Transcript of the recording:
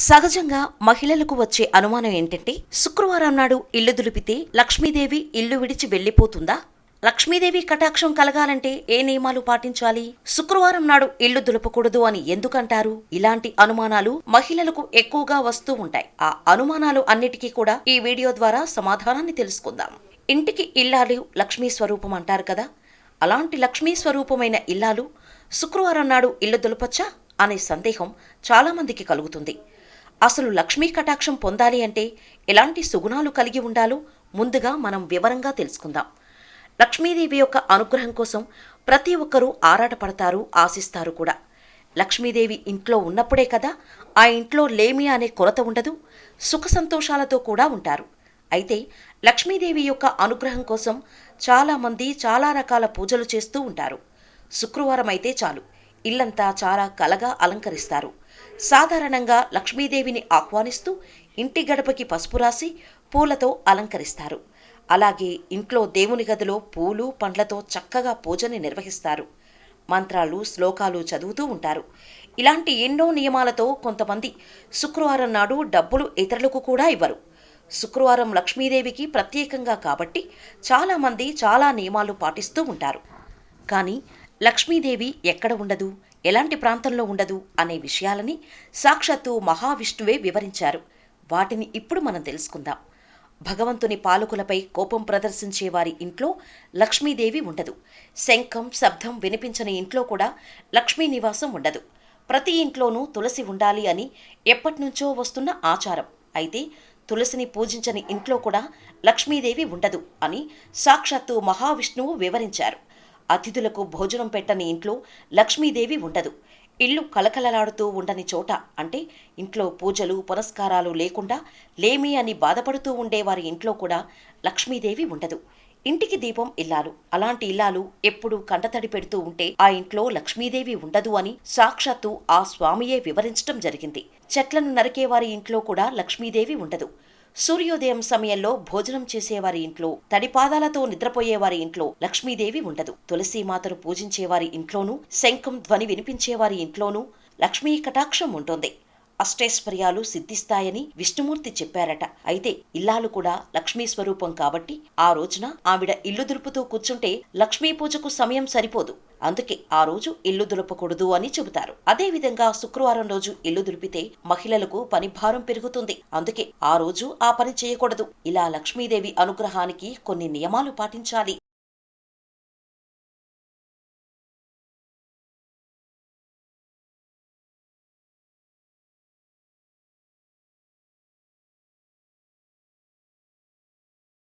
సహజంగా మహిళలకు వచ్చే అనుమానం ఏంటంటే శుక్రవారం నాడు ఇల్లు దులిపితే లక్ష్మీదేవి ఇల్లు విడిచి వెళ్లిపోతుందా? లక్ష్మీదేవి కటాక్షం కలగాలంటే ఏ నియమాలు పాటించాలి? శుక్రవారం నాడు ఇల్లు దులపకూడదు అని ఎందుకంటారు? ఇలాంటి అనుమానాలు మహిళలకు ఎక్కువగా వస్తూ ఉంటాయి. ఆ అనుమానాలు అన్నిటికీ కూడా ఈ వీడియో ద్వారా సమాధానాన్ని తెలుసుకుందాం. ఇంటికి ఇల్లాలు లక్ష్మీ స్వరూపం అంటారు కదా, అలాంటి లక్ష్మీ స్వరూపమైన ఇల్లాలు శుక్రవారం నాడు ఇల్లు దులపచ్చా అనే సందేహం చాలా మందికి కలుగుతుంది. అసలు లక్ష్మీ కటాక్షం పొందాలి అంటే ఎలాంటి సుగుణాలు కలిగి ఉండాలో ముందుగా మనం వివరంగా తెలుసుకుందాం. లక్ష్మీదేవి యొక్క అనుగ్రహం కోసం ప్రతి ఒక్కరూ ఆరాటపడతారు, ఆశిస్తారు కూడా. లక్ష్మీదేవి ఇంట్లో ఉన్నప్పుడే కదా ఆ ఇంట్లో లేమి అనే కొరత ఉండదు, సుఖ సంతోషాలతో కూడా ఉంటారు. అయితే లక్ష్మీదేవి యొక్క అనుగ్రహం కోసం చాలామంది చాలా రకాల పూజలు చేస్తూ ఉంటారు. శుక్రవారం అయితే చాలు ఇల్లంతా చాలా కలగా అలంకరిస్తారు. సాధారణంగా లక్ష్మీదేవిని ఆహ్వానిస్తూ ఇంటి గడపకి పసుపు రాసి పూలతో అలంకరిస్తారు. అలాగే ఇంట్లో దేవుని గదిలో పూలు పండ్లతో చక్కగా పూజని నిర్వహిస్తారు. మంత్రాలు శ్లోకాలు చదువుతూ ఉంటారు. ఇలాంటి ఎన్నో నియమాలతో కొంతమంది శుక్రవారం నాడు డబ్బులు ఇతరులకు కూడా ఇవ్వరు. శుక్రవారం లక్ష్మీదేవికి ప్రత్యేకంగా కాబట్టి చాలామంది చాలా నియమాలు పాటిస్తూ ఉంటారు. కానీ లక్ష్మీదేవి ఎక్కడ ఉండదు, ఎలాంటి ప్రాంతంలో ఉండదు అనే విషయాలని సాక్షాత్తు మహావిష్ణువే వివరించారు. వాటిని ఇప్పుడు మనం తెలుసుకుందాం. భగవంతుని పాలకులపై కోపం ప్రదర్శించే వారి ఇంట్లో లక్ష్మీదేవి ఉండదు. శంఖం శబ్దం వినిపించని ఇంట్లో కూడా లక్ష్మీ నివాసం ఉండదు. ప్రతి ఇంట్లోనూ తులసి ఉండాలి అని ఎప్పటినుంచో వస్తున్న ఆచారం. అయితే తులసిని పూజించని ఇంట్లో కూడా లక్ష్మీదేవి ఉండదు అని సాక్షాత్తు మహావిష్ణువు వివరించారు. అతిథులకు భోజనం పెట్టని ఇంట్లో లక్ష్మీదేవి ఉండదు. ఇల్లు కలకలలాడుతూ ఉండని చోట, అంటే ఇంట్లో పూజలు పునస్కారాలు లేకుండా లేమి అని బాధపడుతూ ఉండేవారి ఇంట్లో కూడా లక్ష్మీదేవి ఉండదు. ఇంటికి దీపం ఇల్లాలు. అలాంటి ఇల్లాలు ఎప్పుడూ కంటతడి పెడుతూ ఉంటే ఆ ఇంట్లో లక్ష్మీదేవి ఉండదు అని సాక్షాత్తు ఆ స్వామియే వివరించడం జరిగింది. చెట్లను నరికేవారి ఇంట్లో కూడా లక్ష్మీదేవి ఉండదు. సూర్యోదయం సమయంలో భోజనం చేసేవారి ఇంట్లో, తడిపాదాలతో నిద్రపోయేవారి ఇంట్లో లక్ష్మీదేవి ఉండదు. తులసీమాతను పూజించేవారి ఇంట్లోనూ, శంఖం ధ్వని వినిపించేవారి ఇంట్లోనూ లక్ష్మీ కటాక్షం ఉంటుంది. అష్టైశ్వర్యాలు సిద్ధిస్తాయని విష్ణుమూర్తి చెప్పారట. అయితే ఇల్లాలు కూడా లక్ష్మీ స్వరూపం కాబట్టి ఆ రోజున ఆవిడ ఇల్లు దులుపుతూ కూర్చుంటే లక్ష్మీ పూజకు సమయం సరిపోదు. అందుకే ఆ రోజు ఇల్లు దులపకూడదు అని చెబుతారు. అదేవిధంగా శుక్రవారం రోజు ఇల్లు దులిపితే మహిళలకు పని భారం పెరుగుతుంది. అందుకే ఆ రోజు ఆ పని చేయకూడదు. ఇలా లక్ష్మీదేవి అనుగ్రహానికి కొన్ని నియమాలు పాటించాలి.